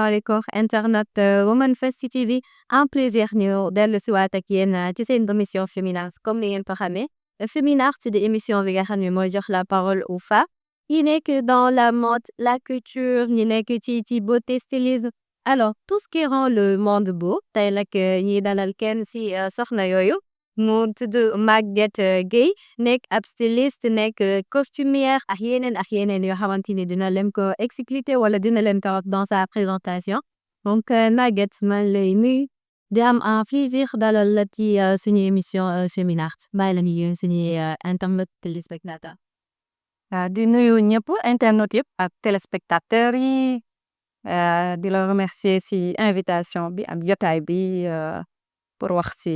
asalaamaaleykum internet Women First TV un plaisir ñu dellu si waat ak yéen ci seen émission Féminarts comme ni ngeen ko xamee Féminarts di émission bi nga xam ne mooy jox la parole aux femmes yi nekk dans la mode la culture ñi nekk ci beauté stylisme alors tout ce qui rend le monde beau tey nag ñiy dalal kenn si soxna yooyu mu tudd Maguette Gueye nekk ab styliste nekk costumière ak yeneen yoo xamante ni dina leen ko expliquer wala dina leen ko wax dans sa présentation donc Maguette man lay nuyu di am un plaisir dalal la ci suñu émission Féminarts bàyyi la ñuy suñuy internet téléspectateur di nuyu ñëpp internet yëpp ak téléspectateurs yi di la remercier si invitation bi ak jotaay bi pour wax si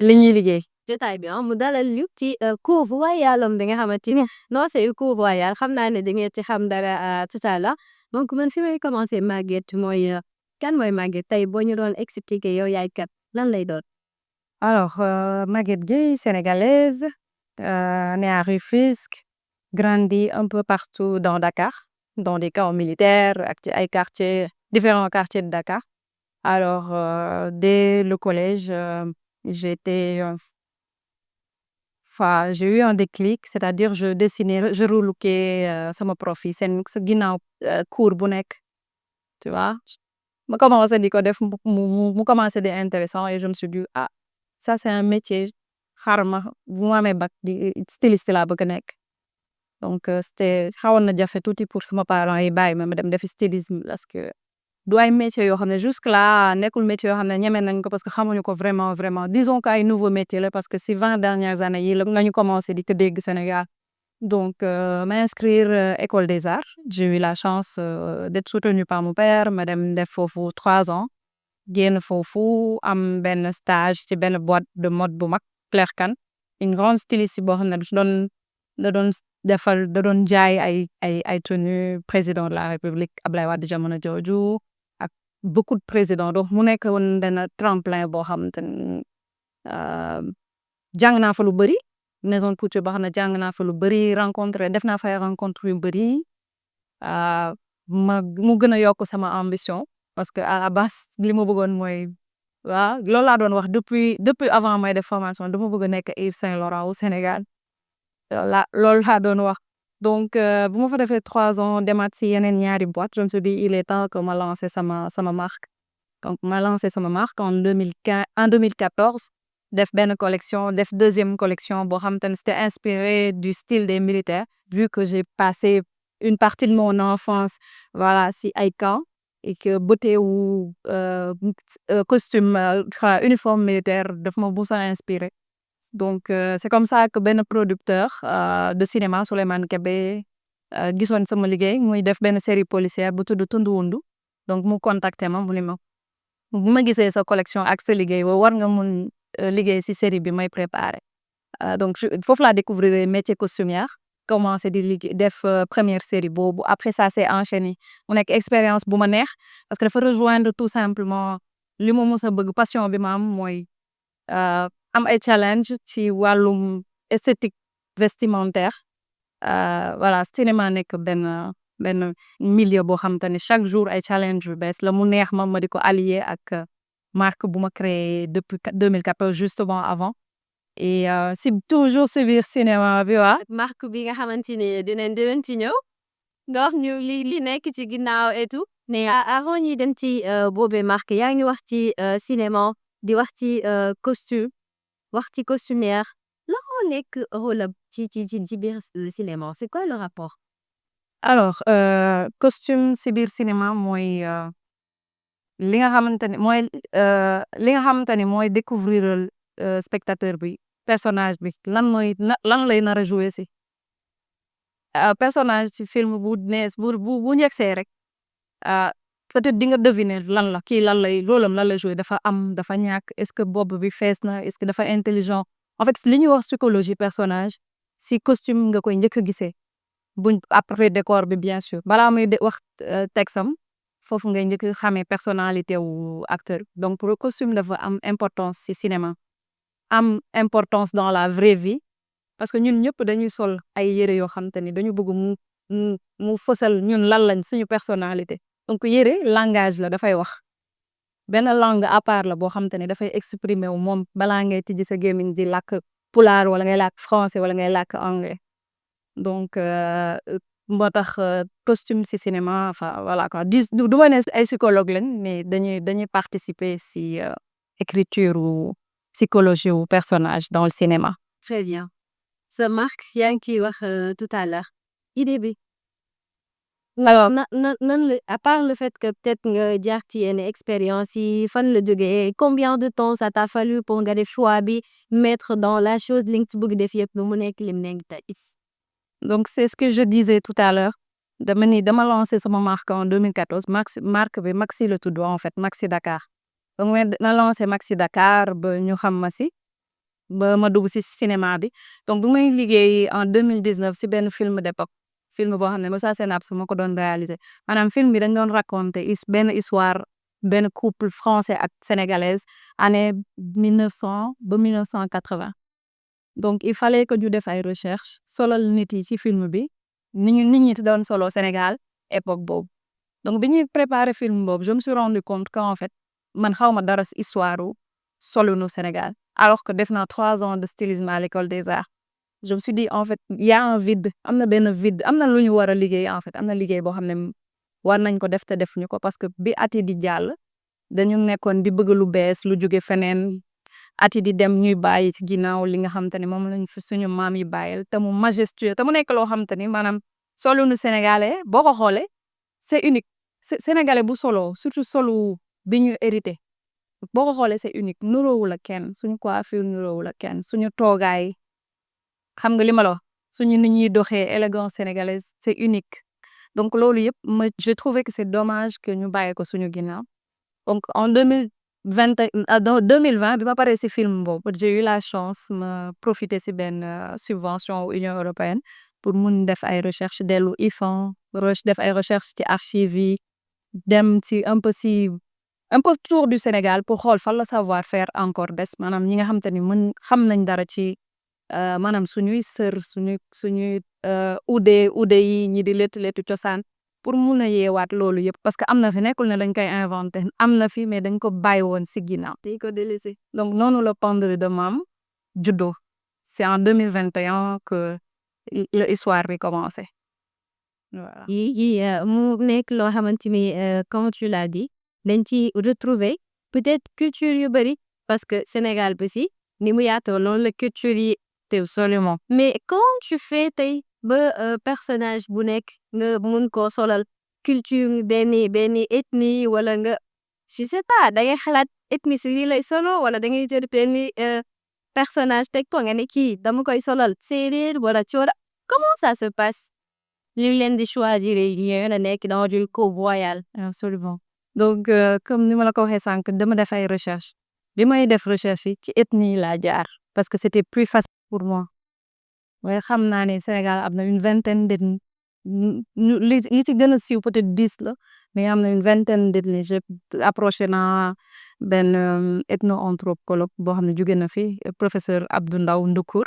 li ñuy liggéey. jotaay bi mu dalal ñu ci cours royal bi nga xamante ni non c'est cours royal xam naa ne da ngeen ci xam dara tout à l'heure donc man fi may commencer Maguette mooy kan mooy Maguette tey boo ñu doon expliquer yow yaay kat lan lay doon. Alors Maguette Gueye sénégalaise née à Rufisque grandie un peu partout dans Dakar dans des camps militaires ak ci ay quartiers différents quartiers de Dakar alors dès le collège j'ai eu un déclic c'est-à-dire je dessinais je relookais sama prof yi seen sa ginnaaw cours bu nekk tu vois ma commencé di ko def mu commencé di intéressant et je me suis dit ah ça c'est un métier xaaral ma bu ma amee bac di styliste laa bëgg a nekk donc c'était xawoon na jafe tuuti pour sama parents yi bàyyi ma dem defi stylisme parce que du ay métier yoo xam ne jusque là nekkul métier yoo xam ne ñeme nañ ko parce que xamuñu ko vraiment disons que ay nouveau métier la parce que si 20 dernières années yi la ñu commencé di ko dégg Sénégal donc m'inscrire école des arts j'ai eu la chance d'être soutenue par mon père ma dem def foofu 3 ans génn foofu am benn stage ci benn boîte de mode bu mag Claire Kane une grande styliste boo xam ne da doon jaay ay tenues président de la République Ablaye Wade jamono jooju ak beaucoup de présidents donc mu nekk woon benn tremplin boo xamante ne jàng naa fa lu bëri maison de couture boo xam ne jàng naa fa lu bëri def naa fa ay rencontre yu bëri mu gën a yokk sama ambition parce que à la base li ma bëggoon mooy waaw loolu laa doon wax depuis avant may def formation dama bëgg a nekk Yves Saint Laurent au Sénégal loolu laa doon wax donc bu ma fa defee 3 ans demaat si yeneen ñaari boîte je me suis dit il est temps que ma lancer sama marque donc ma lancé sama marque en 2014 def benn collection def deuxième collection boo xam te ne c'était inspiré du style des militaires vu que j'ai passé une partie de mon enfance voilà si ay camp et que beauté ou costume uniforme militaire daf ma musa inspiré donc c'est comme ça que benn producteur de cinéma Souleymane Kébé gisoon sama liggéey muy def benn série policière bu tudd Tundu Wundu donc mu contacté ma mu ni ma bu ma gisee sa collection ak sa liggéey war nga mun liggéey si série bi may préparé donc foofu laa découvrir métier costumière commencé di liggéey def première série boobu après ça c'est enchaîné mu nekk expérience bu ma neex parce que dafa rejoindre tout simplement li ma mës a bëgg passion bi ma am mooy am ay challenge ci wàllum esthétique vestimentaire voilà cinéma nekk benn milieu boo xam te ne chaque jour ay challenge yu bees la mu neex ma di ko allier ak marque bu ma créé depuis 2014 justement avant et si toujours si biir cinéma bi waa marque bi nga xamante ni dinañ ci ñëw nga wax ñu li nekk ci ginnaaw et tout mais avant ñuy dem ci boobee marque yaa ngi wax ci cinéma di wax ci costume wax ci costumière la moo nekk rôle ci biir cinéma c'est quoi le rapport. alors costume si biir cinéma mooy li nga xamante ni mooy découvrir spectateur bi personnage bi lan lay nar a jouer si personnage ci film bu nees bu njëksee rek peut-être di nga deviner lan lay rôlam lan lay jouer dafa ñàkk est-ce que bopp bi fees na est-ce que dafa intelligent en fait li ñuy wax psychologie personnage si costume nga koy njëkk a gisee buñ après décor bi bien sûr balaa muy wax texam foofu ngay njëkk xamee personnalité wu acteur donc pour le costume dafa am importance ci cinéma am importance dans la vraie vie parce que ñun ñëpp dañuy sol ay yére yoo xam te ni dañu bëgg mu fësal ñun lan lañ suñu personnalité donc yére langage la dafay wax benn langue à part la boo xamante ne dafay exprimer wu moom balaa ngay tijji sa gémmiñ di làkk pulaar wala ngay làkk français wala ngay làkk anglais donc moo tax costume si cinéma enfin voilà quoi du ma ne ay psychologue lañ mais dañuy participer si écriture ou psychologie ou personnage dans le cinéma. Très bien. Sa marque yaa ngi ciy wax tout à l'heure idée bi alors nan la à part le fait que peut-être nga jaar ci yenn expérience yi fan la jógee combien de temps ça t'a fallu pour nga def choix bi mettre dans la chose li nga ci bëgg def yëpp mu nekk lim nekk tey. donc c'est ce que je disais tout à l'heure dama lancé sama marque en 2014 marque bi Maxi la tudd en fait Maxi Dakar donc ma lancé Maxi Dakar ba ñu xam ma si ba ma dugg si cinéma bi donc bu may liggéey en 2019 si benn film d'époque film boo xam ne Moussa Senabs moo ko doon réalisé maanaam film bi dañ doon raconter benn histoire benn couple français ak sénégalaise année 1900 ba 1980 donc il fallait que ñu def ay recherche solal nit yi ci film bi nit ñi doon solo Sénégal époque boobu donc bi ñuy préparer film boobu je me suis rendu compte qu'en fait man xaw ma dara si histoire solunu Sénégal alors que def naa 3 ans de stylisme à l'école des arts je me suis dit en fait y a un vide am na benn vide am na lu ñu war a liggéey en fait am na liggéey boo xam ne war nañ ko def te defuñu ko parce que bi at yi di jàll dañu nekkoon di bëgg lu bees lu jóge feneen at yi di dem ñuy bàyyi ci ginnaaw li nga xamante ni moom lañ fi suñu maam yi bàyyil te mu majestueux te mu nekk loo xamante ni maanaam solunu sénégalais boo ko xoolee c'est unique sénégalais bu solo surtout solu bi ñu hérité boo ko xoolee c'est unique nuroowul ak kenn suñu coiffure nuroowul ak kenn suñu toogaay xam nga li ma la wax suñu nit ñuy doxee élégance sénégalaise c'est unique donc loolu yëpp je trouvais que c'est dommage que ñu bàyyi ko suñu ginnaaw donc en 2020 bi ma paree si film boobu j'ai eu la chance ma profiter si benn subvention Union européenne pour mun def ay recherche dellu IFAN def ay recherche ci archives yi dem ci un peu tour du Sénégal pour xool fan la savoir-faire encore des maanaam ñi nga xamante ni xam nañ dara ci maanaam suñuy sër suñuy ude yi ñi di léttu cosaan pour mun a yeewaat loolu yëpp parce que am na fi nekkul ne dañ koy inventé am na fi mais dañ ko bàyyi woon si ginnaaw dañ ko délaissé. donc noonu la Penderie de Mam juddoo c'est en 2021 que l'histoire bi commencé voilà. yi mu nekk loo xamante ni comme tu l'as dit dañ ci retrouver peut-être culture yu bari parce que Sénégal bi si ni mu yaatoo loolu la culture yi absolument mais comment tu fais tey ba personnage bu nekk nga mun koo solal culture benn ethnie wala nga je sais pas da ngay xalaat ethnie si lii lay solo wala da ngay jël benn personnage teg ko nga ne kii dama koy solal séeréer wala coola comment ça se passe li leen di choisir yéen a nekk dans une cour royale. absolument donc comme ni ma la ko waxee sànq dama def ay recherche bi may def recherche yi ci ethnie laa jaar parce que c'était plus facile pour moi waaye xam naa ne Sénégal am na une vingtaine d'ethnies li ci gën a siiw peut-être 10 la mais am na une vingtaine d'ethnies j'ai approché naa benn ethno-anthropologue boo xam ne jóge na fi professeur Abdou Ndaw Ndukur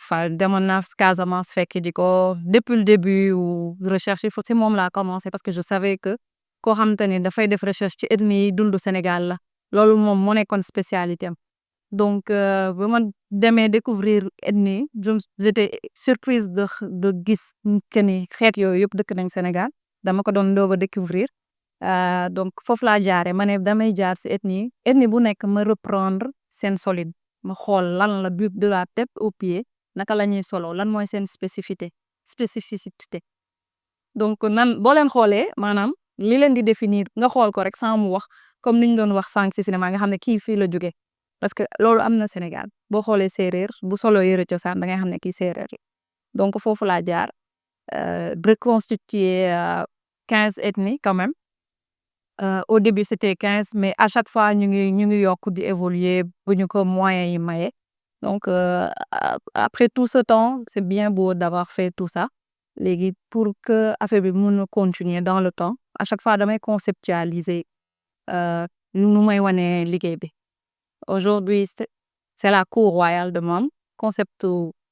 fa demoon naa Casamance fekk di ko depuis le début ou recherche si moom laa commencé parce que je savais que koo xamante ni dafay def recherche ci ethnie yi dundu Sénégal la loolu moom moo nekkoon spécialité am donc ba ma demee découvrir ethnie j'étais surprise de gis que ni xeet yooyu yëpp dëkk nañ Sénégal dama ko doon doog a découvrir donc foofu laa jaaree ma ne damay jaar si ethnie bu nekk ma reprendre seen solide ma xool lan la de la tête aux pieds naka la ñuy solo lan mooy seen spécificité donc nan boo leen xoolee maanaam li leen di définir nga xool ko rek sans mu wax comme ni ñu doon wax sànq si cinéma nga xam ne kii fii la jóge parce que loolu am na Sénégal boo xoolee séeréer bu solo yëre cosaan da ngay xam ne kii séeréer la donc foofu laa jaar reconstituer 15 ethnies quand même au début c'était 15 mais à chaque fois ñu ngi yokk di évoluer bu ñu ko moyens yi maye donc après tout ce temps c'est bien beau d'avoir fait tout ça léegi pour que affaire bi mun a continuer dans le temps à chaque fois damay conceptualiser nu may wane liggéey bi aujourd'hui c'est la cour royale de Mam concept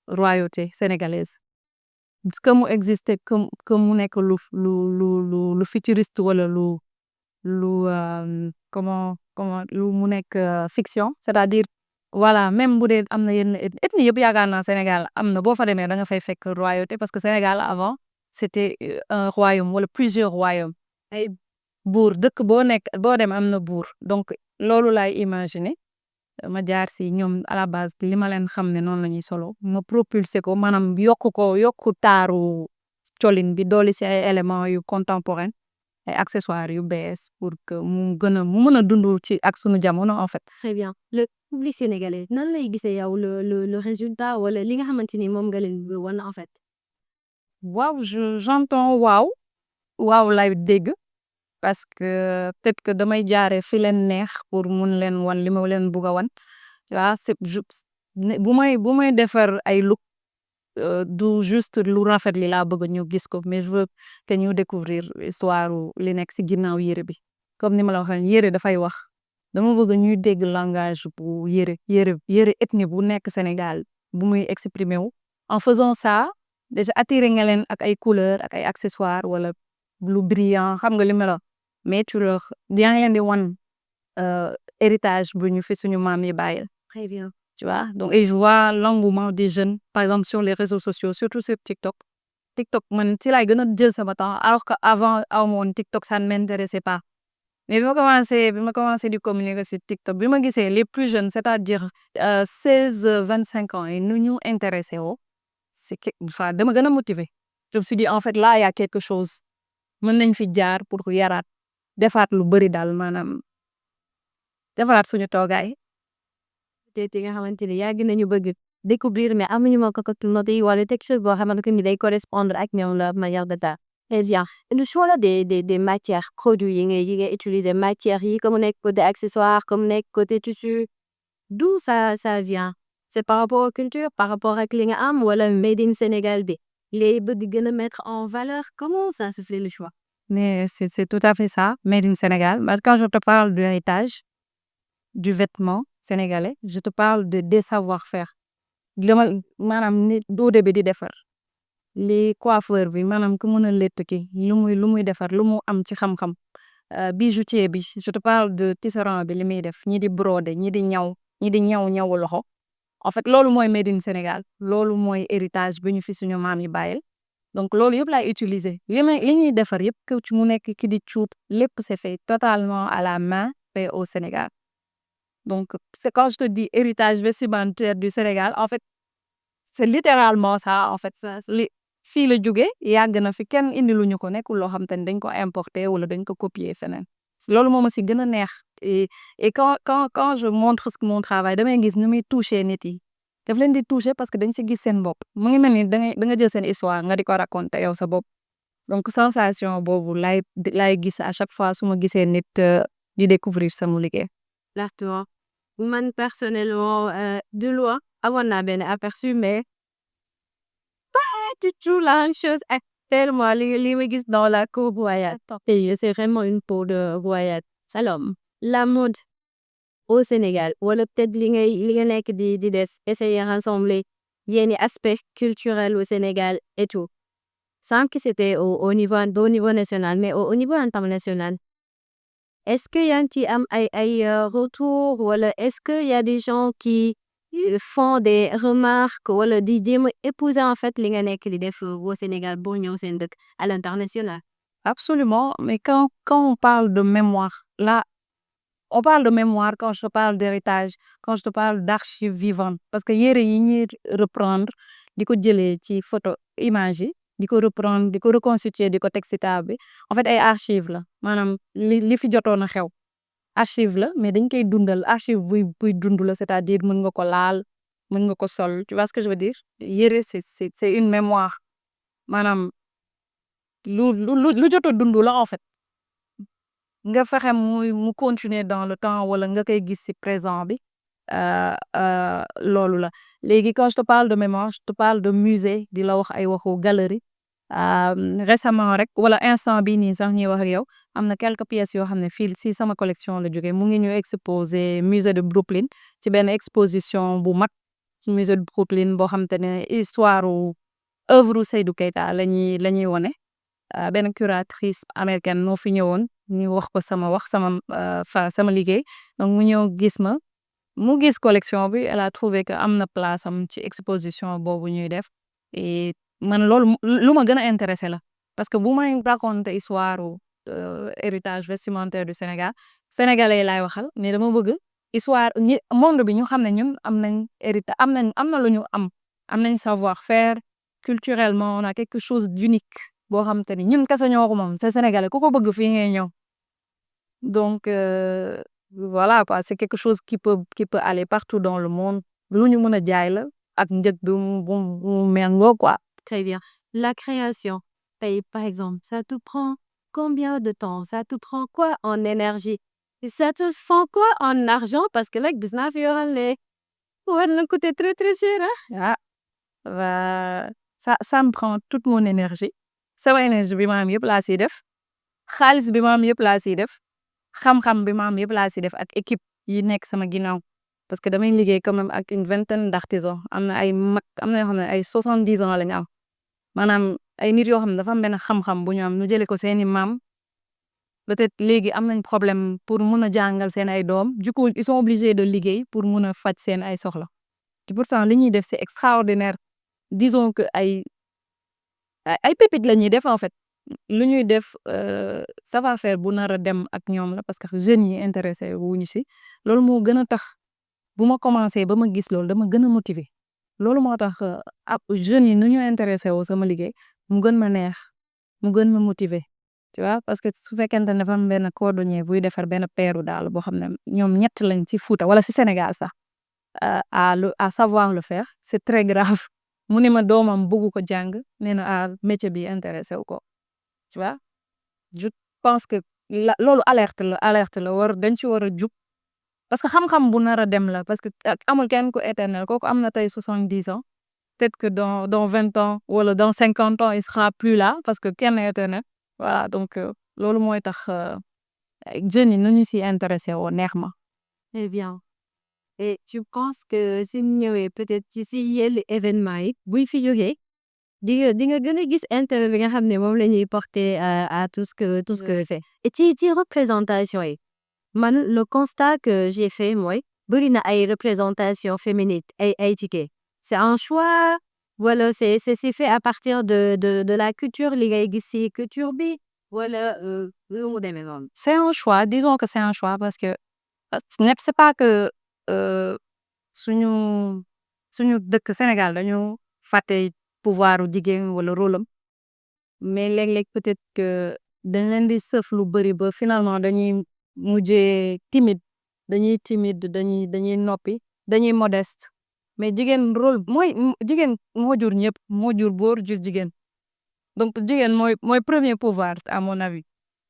royauté sénégalaise que mu exister que mu nekk lu futuriste wala comment lu mu nekk fiction c'est-à-dire voilà même bu dee am na yenn ethnie yëpp yaakaar naa Sénégal am na boo fa demee da nga fay fekk royauté parce que Sénégal avant c'était un royaume wala plusieurs royaumes ay buur dëkk boo nekk boo dem am na buur donc loolu laay imaginer ma jaar si ñoom à la base li ma leen xam ne noonu la ñuy solo ma propulser ko maanaam yokku taaru colin bi dooli si ay éléments yu contemporain ay accessoires yu bees pour que mu mën a dund ci ak sunu jamono en fait. Très bien le public sénégalais nan lay gisee yow le résultat wala li nga xamante ni moom nga leen bëgg wan en fait. waaw j'entends waaw lay dégg parce que peut-être que damay jaaree fi leen neex pour mun leen wan li ma leen bugg a wan waaw bu may defar ay look du juste lu rafet li laa bëgg ñu gis ko mais je veux que ñu découvrir histoire li nekk si ginnaaw yére bi comme ni ma la waxee yére dafay wax dama bëgg ñuy dégg langage bu yére ethnie bu nekk Sénégal bu muy exprimer wu en faisant ça déjà attiré nga leen ak ay couleurs ak ay accessoires wala lu brillant xam nga li ma la mais yaa ngi leen di wan héritage bu ñu fi suñu maam yi bàyyil. Très bien. Tu vois donc et je vois l'engouement des jeunes par exemple sur les réseaux sociaux surtout sur TikTok man ci laay gën a jël sama temps alors que avant aw ma woon TikTok ça ne m'intéressait pas mais bi ma commencé di communiquer sur TikTok bi ma gisee les plus jeunes c'est-à-dire 16-25 ans yi nu ñu intéressé woo c'est que ça dama gën a motiver je me suis dit en fait là il y a quelque chose mën nañ fi jaar pour yaraat defaat lu bëri daal maanaam defaraat suñu toogaay. te nga xamante ni yàgg nañu bëgg découvrir mais amuñu ma ko noté wala quelque chose boo xamante ni day correspondre ak ñoom la manière de ta. Très bien le choix là des matières produits yi ngay utiliser matières yi comme nekk côté accessoire comme nekk côté tissu d'où ça vient c'est par rapport aux cultures par rapport ak li nga am wala made in Sénégal bi les bëgg gën a mettre en valeur comment ça se fait le choix. Mais c'est tout à fait ça made in Sénégal mais quand je te parle de l'héritage du vêtement sénégalais je te parle des savoir-faire maanaam nit duude bi di defar li coiffeur bi maanaam ku mën a létt ki lu muy defar lu mu am ci xam-xam bijoutier bi je te parle de tisserand bi li muy def ñi di broder ñi di ñaw loxo en fait loolu mooy made in Sénégal loolu mooy héritage bi ñu fi suñu maam yi bàyyil donc loolu yëpp laay utiliser li ñuy defar yëpp ku ci mu nekk ki di cuub lépp c'est fait totalement à la main fait au Sénégal. Donc, c'est quand je te dis héritage vestimentaire du Sénégal, en fait, c'est littéralement ça, en fait. Fii la jóge yàgg na fi kenn indi lu ñu ko nekkul loo xam te ne dañ ko importer wala dañ ko copier feneen loolu moo ma si gën a neex et quand je montre mon travail damay gis nu muy toucher nit yi daf leen di toucher parce que dañ si gis seen bopp mu ngi mel ni da nga jël seen histoire nga di ko raconter yow sa bopp donc sensation boobu laay gis à chaque fois su ma gisee nit di découvrir sama liggéey. D'accord man personnellement de loin amoon naa benn aperçu mais pas du tout la même chose tellement li ma gis dans la cour royale et c'est vraiment une peau de royale salom la mode au Sénégal wala peut-être li nga nekk di des essayer rassembler yenn aspect culturel au Sénégal et tout sans que c'était au niveau national mais au niveau international. Est-ce que yaa ngi ci am ay retour wala est-ce que y a des gens qui font des remarques wala di jéem a épouser en fait li nga nekk di def au Sénégal boo ñëw seen dëkk à l'international. Absolument mais quand on parle de mémoire là on parle de mémoire quand je te parle d'héritage quand je te parle d'archives vivantes parce que yére yi ñuy reprendre di ko jëlee ci photo image yi di ko reprendre di ko reconstituer di ko teg ci table bi en fait ay archives la maanaam li fi jotoon a xew archive la mais dañ koy dundal archive buy dund la c'est-à-dire mën nga ko laal mën nga ko sol tu vois ce que je veux dire yére c'est une mémoire maanaam lu jot a dund la en fait nga fexe mu continuer dans le temps wala nga koy gis ci présent bi loolu la léegi quand je te parle de mémoire je te parle de musée di la wax ay waxu galerie récemment rek wala instant bii nii sax ñuy wax ak yow am na quelques pièces yoo xam ne fii si sama collection la jógee mu ngi ñu exposé musée de Brooklyn ci benn exposition bu mag ci musée de Brooklyn boo xam te ne histoire œuvre Seydou Keita la ñuy wone benn curatrice américaine moo fi ñëwoon ñu wax ko sama liggéey donc mu ñëw gis ma mu gis collection bi elle a trouvé que am na place am ci exposition boobu ñuy def et man loolu lu ma gën a intéressé la parce que bu may raconter histoire héritage vestimentaire du Sénégal sénégalais yi laay waxal ne dama bëgg histoire monde bi ñu xam ne ñun am nañ héritage am na lu ñu am nañ savoir-faire culturellement on a quelque chose d'unique boo xam te ni ñun kese ñoo ko moom c'est sénégalais ku ko bëgg fii ngay ñëw donc voilà quoi c'est quelque chose qui peut aller partout dans le monde lu ñu mën a jaay la ak njëg bi mu méngoo quoi. Très bien. La création, par exemple, ça te prend combien de temps? Ça te prend quoi en énergie? Et ça te prend quoi en argent? Parce que là, gis naa fi yoo xam ne war na coûter très très cher, hein? Ah ça me prend toute mon énergie sama énergie bi ma am yëpp laa siy def xaalis bi ma am yëpp laa siy def xam-xam bi ma am yëpp laa siy def ak équipe yi nekk sama ginnaaw parce que damay liggéey quand même ak une vingtaine d'artisans am na ay mag am na yoo xam ne ay 70 ans la ñu am maanaam ay nit yoo xam ne dafa am benn xam-xam bu ñu am ñu jëlee ko seeni maam peut-être léegi am nañ problème pour mun a jàngal seen ay doom du coup ils sont obligés de liggéey pour mun a faj seen ay soxla te pourtant li ñuy def c'est extraordinaire disons que ay pépites la ñuy def en fait lu ñuy def savoir-faire bu nar a dem ak ñoom la parce que jeunes yi intéressé wuñu si loolu moo gën a tax bu ma commencé ba ma gis loolu dama gën a motiver loolu moo tax jeunes yi nu ñu intéressé woo sama liggéey mu gën ma neex mu gën ma motiver tu vois parce que su fekkente ne dafa am benn cordonnier buy defar benn peeru daal boo xam ne ñoom ñett lañ ci Fouta wala si Sénégal sax à savoir le faire c'est très grave mu ne ma doomam bëggu ko jàng nee na métier bi intéressé wu ko tu vois je pense que loolu alerte la dañ ci war a jub parce que xam-xam bu nar a dem la parce que amul kenn ku éternel kooku am na tey 70 ans peut-être que dans 20 ans wala dans 50 ans il sera plus là parce que kenn éternel voilà donc loolu mooy tax jeunes yi nu ñu si intéressé woo neex ma. Eh bien. Et tu penses que si ñu ñëwee peut-être ci yenn événement yi buñ fi jógee di nga gën a gis intérêt bi nga xam ne moom la ñuy porter à tout ce que fait et ci représentation yi man le constat que j'ai fait mooy bëri na ay représentation féminine ay ticket c'est un choix wala c'est fait à partir de la culture li ngay gis ci culture bi wala lu mu demee noonu. C'est un choix disons que c'est un choix parce que c'est pas que suñu dëkk Sénégal dañu fàtte pouvoiru jigéen wala rôle am mais léeg-léeg peut-être que dañ leen di sëf lu bëri ba finalement dañuy mujjee dañuy noppi dañuy modeste mais jigéen rôle jigéen moo jur ñëpp moo jur góor jur jigéen donc jigéen mooy premier pouvoir à mon avis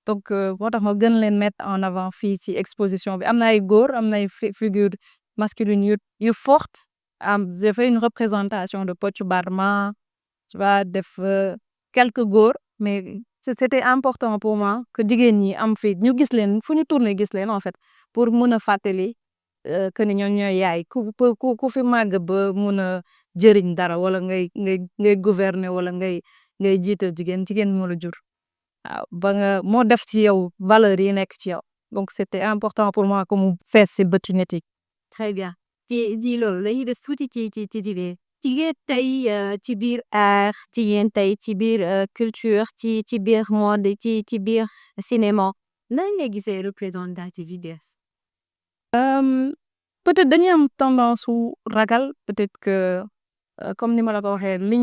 donc moo tax ma gën leen mettre en avant fii ci exposition bi am na ay góor am na ay figure masculine yu forte j'ai fait une représentation de Kocc Barma tu vois def quelques góor mais c'était important pour moi que jigéen ñi am fi ñu gis leen fu ñu tourner gis leen en fait pour mun a fàttali que ni ñoom ñooy yaay ku fi màgg ba mun a jëriñ dara wala ngay gouverner wala ngay jiital jigéen moo la jur waaw ba nga moo def ci yow valeur yi nekk ci yow donc c'était important pour moi que mu fees si bëtu nit yi. Très bien ci loolu dañuy des tuuti ci jigéen tey ci biir art jigéen tey ci biir culture ci biir mode ci biir cinéma nan nga gisee représentativité. peut-être dañuy am tendance su ragal peut-être que comme ni ma la ko waxee li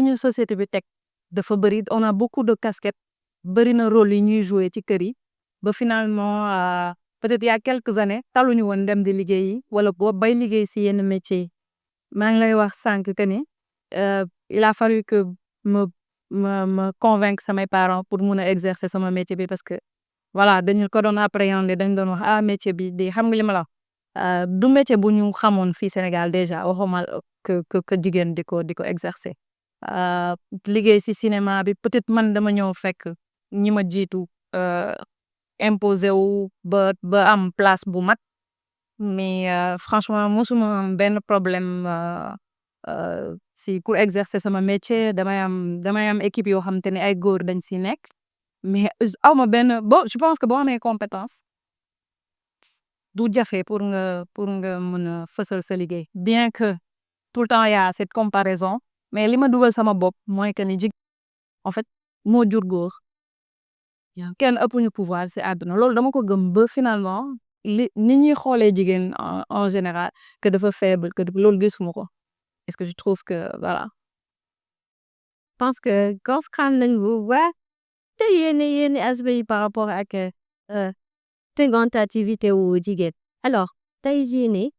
ñuy société bi teg dafa bëri on a beaucoup de casquettes bëri na rôle yi ñuy jouer ci kër yi ba finalement peut-être il y a quelques années taluñu woon dem di liggéeyi wala bay liggéey si yenn métiers yi maa ngi lay wax sànq que ni il a fallu que ma convaincre samay parents pour mun a exercer sama métier bi parce que voilà dañu ko doon appréhender dañ doon wax métier bi di xam nga li ma la wax du métier bu ñu xamoon fii Sénégal déjà waxuma que jigéen di ko exercer liggéey si cinéma bi peut-être man dama ñëw fekk ñi ma jiitu imposé wu ba am place bu mat mais franchement mosuma am benn problème si pour exercer sama métier damay am équipe yoo xamante ne ay góor dañ si nekk mais awma benn je pense que boo amee compétence du jafe pour nga mën a fësal sa liggéey bien que tout le temps y a cette comparaison mais li ma dugal sama bopp mooy que ni en fait moo jur góor kenn ëpp ñu pouvoir si àdduna loolu dama ko gëm ba finalement ni ñuy xoolee jigéen en général que dafa faible que loolu gisuma ko parce que je trouve que voilà. Je pense que comprendre nañ bu baax te yenn aspect yi par rapport ak représentativité wu jigéen alors tey jii nii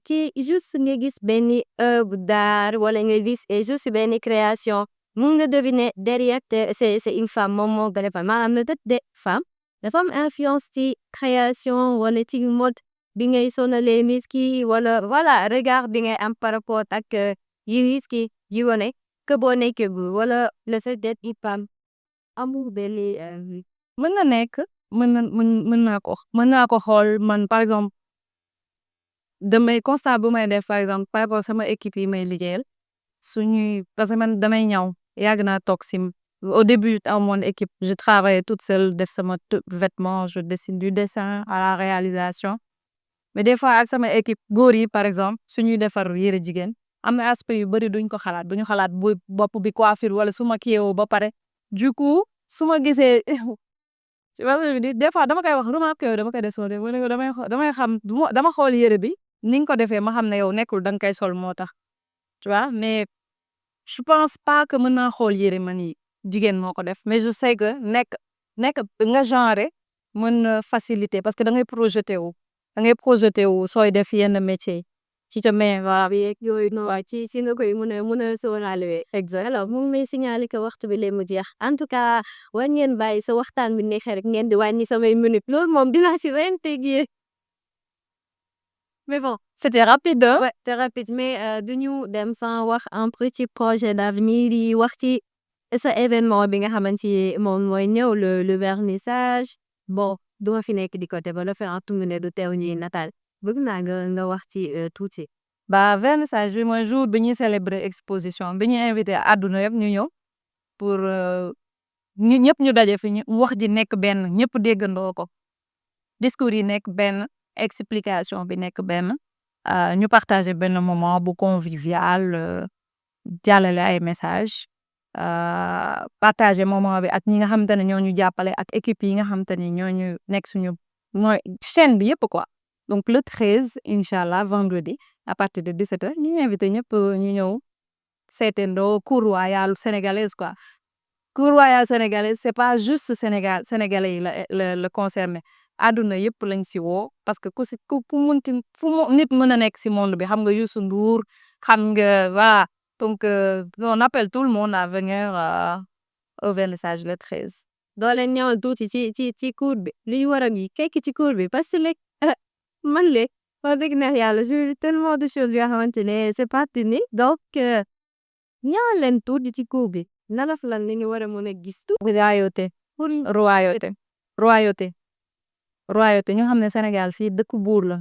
ci juste nga gis benn œuvre d'art wala nga gis juste benn création mun nga deviner derrière c'est une femme moom moo ko defar maanaam na de femme dafa am influence ci création wala ci mode bi ngay sonalee nit ki wala voilà regard bi ngay am par rapport ak yi nit ki yi wane que boo nekkee góor wala le fait d'être une femme amul benn mën na nekk mën naa ko xool man par exemple damay constat bu may def par exemple par rapport sama équipe yi may liggéeyal suñuy parce que man damay ñaw yàgg naa toog si au début à mon équipe je travaillais toute seule def sama vêtement je dessine du dessin à la réalisation mais des fois ak sama équipe góor yi par exemple suñuy defar yére jigéen am na aspect yu bëri duñ ko xalaat duñu xalaat bu bopp bi coiffure wala su ma kiyeewoo ba pare du coup su ma gisee tu vois des fois dama koy wax remarque dama koy des damay xam dama xool yére bi ni nga ko defee ma xam ne yow nekkul da nga koy sol moo tax tu vois mais je pense pas que mën naa xool yére man yi jigéen moo ko def mais je sais que nekk nga genre mën na faciliter parce que da ngay projeté wu sooy def yenn métier ci ta mais waaw yeeg yooyu noonu ci si nga koy mën a sóoraale exact alors mu ngi may signaler que waxtu bi lee mu jeex en tout cas war ngeen bàyyi sa waxtaan bi neexee rek ngeen di wàññi samay minutes loolu moom dinaa si réintégrer mais bon c'était rapide ouais c'est rapide mais duñu dem sans wax un petit projet d'avenir yi wax ci sa événement bi nga xamante ni moom mooy ñëw le vernissage bon duma fi nekk di ko développer en tout ne du teew ñuy nataal bëgg naa nga wax ci tuuti. Vernissage bi mooy jour bi ñuy célébrer exposition bi ñuy invité àdduna yëpp ñu ñëw pour ñëpp ñu daje fi ñu wax ji nekk benn ñëpp déggandoo ko discours yi nekk benn explication bi nekk benn ñu partager benn moment bu convivial jàllale ay message partager moment bi ak ñi nga xamante ne ñoo ñu jàppale ak équipe yi nga xamante ne ñoo ñu nekk suñu mooy chaîne bi yëpp quoi. Donc le 13 inchallah vendredi à partir de 17h ñu invité ñëpp ñu ñëw seetendoo cour royale sénégalaise quoi cour royale sénégalaise c'est pas juste sénégalais yi la concerné àdduna yëpp lañ si woo parce que ku munti nit mën a nekk si monde bi xam nga Youssou Ndour xam nga voilà donc on appelle tout le monde à venir au vernissage le 13. doo leen ñëwal tuuti ci cour bi li ñu war a gi kekk ci cour bi parce que man le wax dëgg neex yàlla j'ai tellement de choses yoo xamante ne c'est pas fini donc ñëwal leen tuuti ci cour bi nalaf lan li ñu war a mën a gis tuuti. royauté pour royauté ñu xam ne Sénégal fii dëkk buur la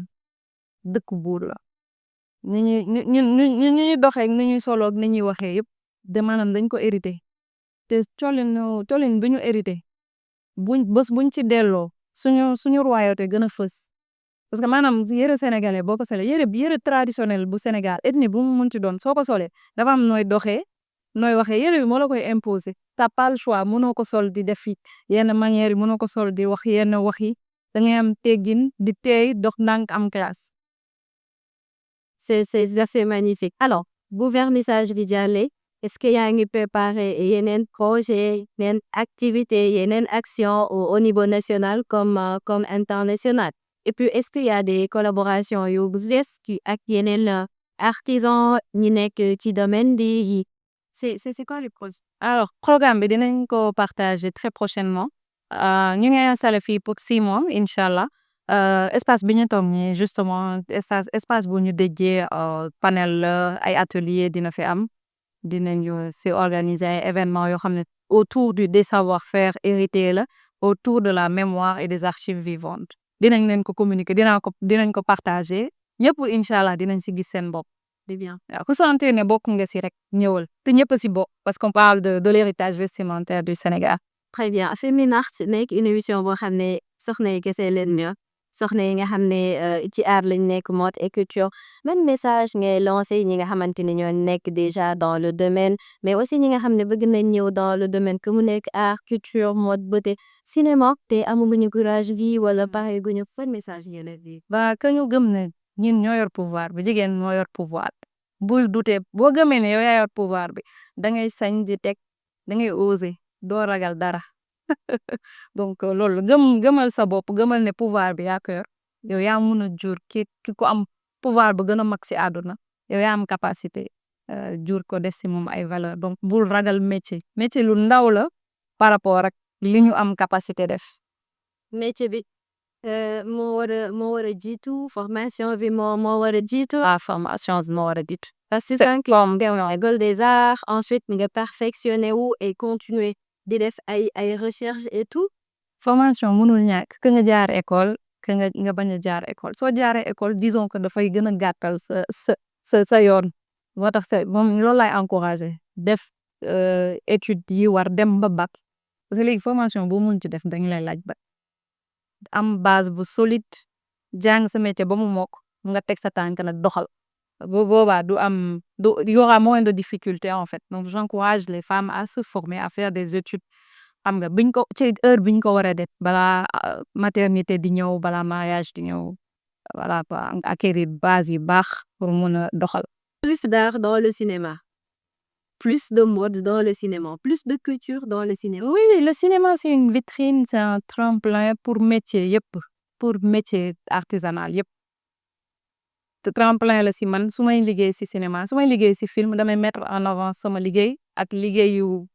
ni ñuy doxee ni ñuy solo ak ni ñuy waxee yëpp de maanaam dañ ko hérité te colin bi ñu hérité buñ ci delloo suñu royauté gën a fës parce que maanaam yëre sénégalais boo ko solee yëre traditionnel bu Sénégal ethnie bu mu munti doon soo ko solee dafa am nooy doxee nooy waxee yëre bi moo la koy imposer t'as pas le choix mënoo ko sol di def yenn manière yi mënoo ko sol di wax yenn wax yi da ngay am teggin di teey dox ndànk am classe. C'est assez magnifique alors bu vernissage bi jàllee est-ce que yaa ngi préparer yeneen projet yeneen activité yeneen action au niveau national comme international et puis est-ce qu'il y a des collaborations yu bees ak yeneen artisans ñi nekk ci domaine bi c'est quoi le projet. Alors programme bi dinañ ko partager très prochainement ñu ngi installé fii pour 6 mois inchallah espace bi ñu toog nii justement espace bu ñu dédié panel ay atelier dina fi am dinañu si organiser ay événements yoo xam ne autour des savoir-faire hérités la autour de la mémoire et des archives vivantes dinañ leen ko communiquer dinañ ko partager ñëpp inchallah dinañ si gis seen bopp. Très bien. waaw ku sentir ne bokk nga si rek ñëwal te ñëpp a si bokk parce qu'on parle de l'héritage vestimentaire du Sénégal. Très bien Feminart nekk une émission boo xam ne soxna yi kese leen ñor soxna yi nga xam ne ci aar lañ nekk mode et culture ban message ngay lancé ñi nga xamante ne ñoo nekk déjà dans le domaine mais aussi ñi nga xam ne bëgg nañ ñëw dans le domaine que mu nekk art culture mode beauté cinéma te amuñu courage bi wala pare guñu fan message ngeen leen di. ba ka ñu gëm ne ñun ñoo yor pouvoir bi jigéen moo yor pouvoir bi bul dute boo gëmee ne yow yaa yor pouvoir bi da ngay sañ di teg da ngay oser doo ragal dara donc loolu gëmal sa bopp gëmal ne pouvoir bi yaa ko yor yow yaa mun a jur ki ko am pouvoir bu gën a mag si àdduna yow yaa am capacité jur ko def si moom ay valeur donc bul ragal métier lu ndaw la par rapport ak li ñu am capacité def. métier bi moo war a jiitu formation bi moo war a jiitu. Formation bi moo war a jiitu. parce que sànq école des arts ensuite nga perfectionné wu et continuer di def ay recherche et tout. formation mënul ñàkk ka nga jaar école ka nga bañ a jaar école soo jaaree école disons que dafay gën a gàttal sa yoon moo tax moom loolu laay encouragé def étude yi war dem ba bac parce que léegi formation boo mun ci def dañ lay laaj ba am base bu solide jàng sa métier ba mu mokk nga teg sa tànk nag doxal boobaa y aura moins de difficultés en fait donc j'encourage les femmes à se former à faire des études xam nga biñ ko ci heure biñ ko war a def balaa maternité di ñëw balaa mariage di ñëw voilà quoi acquérir base yu baax pour mun a doxal. plus d'art dans le cinéma plus de mode dans le cinéma plus de culture dans le cinéma. oui le cinéma c'est une vitrine c'est un tremplin pour métier yëpp pour métier artisanal yëpp te tremplin la si man su may liggéey si cinéma su may liggéey si film damay mettre en avant sama liggéey ak liggéeyu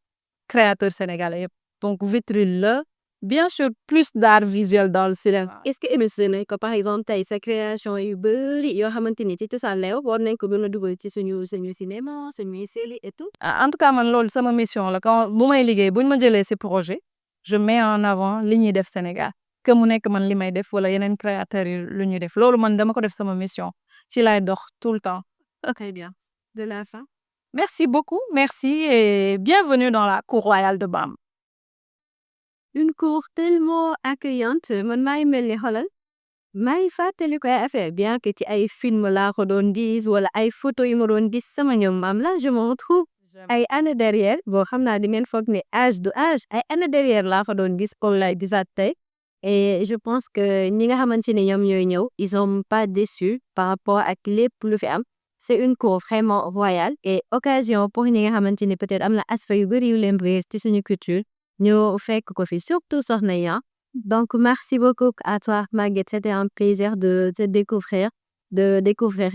créateur sénégalais yëpp. donc vitrine la bien sûr plus d'art visuel dans le cinéma. est-ce que émission ko par exemple tey sa création yu bëri yoo xamante ni ci cosaan la yow war nañ ko mën a dugal ci suñu cinéma suñuy série et tout. en tout cas man loolu sama mission la quand bu may liggéey buñ ma jëlee si projet je mets en avant li ñuy def Sénégal que mu nekk man li may def wala yeneen créateurs yi lu ñuy def loolu man dama ko def sama mission ci lay dox tout le temps. très bien de la fin. merci beaucoup merci et bienvenue dans la cour royale de Bam. une cour tellement accueillante man maa ngi mel ni xoolal maa ngi fàttali ko ay affaire bien que ci ay film laa ko doon gis wala ay photo yu ma doon gis sama ñoom maam là je me retrouve ay années derrière boo xam naa di ngeen foog ne âge du âge ay années derrière laa ko doon gis comme lay gisaat tey et je pense que ñi nga xamante ne ñoom ñooy ñëw ils ont pas déçu par rapport ak lépp lu fi am c'est une cour vraiment royale et occasion pour ñi nga xamante ne peut-être am na aspect yu bëri yu leen réer ci suñu culture ñu fekk ko fi surtout soxna yi donc merci beaucoup à toi Maguette c'était un plaisir de te découvrir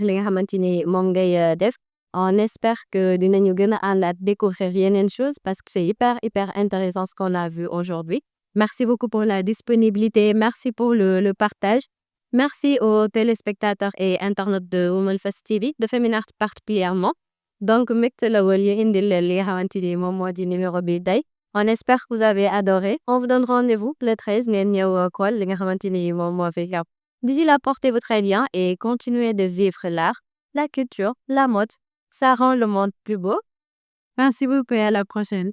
li nga xamante ni moom ngay def on espère que dinañu gën a àndaat découvrir yeneen choses parce que c'est hyper intéressant ce qu'on a vu aujourd'hui. Merci beaucoup pour la disponibilité merci pour le partage merci aux téléspectateurs et internautes de Womanfest TV de Feminart particulièrement donc mbégte la woon ñu indil leen li nga xamante ni moom moo di numéro bi tey. On espère que vous avez adoré. On vous donne rendez-vous le 13 ngeen ñëw xool li nga xamante ni moom moo fi xew. D'ici là, portez-vous très bien et continuez de vivre l'art, la culture, la mode. Ça rend le monde plus beau. Merci beaucoup et à la prochaine.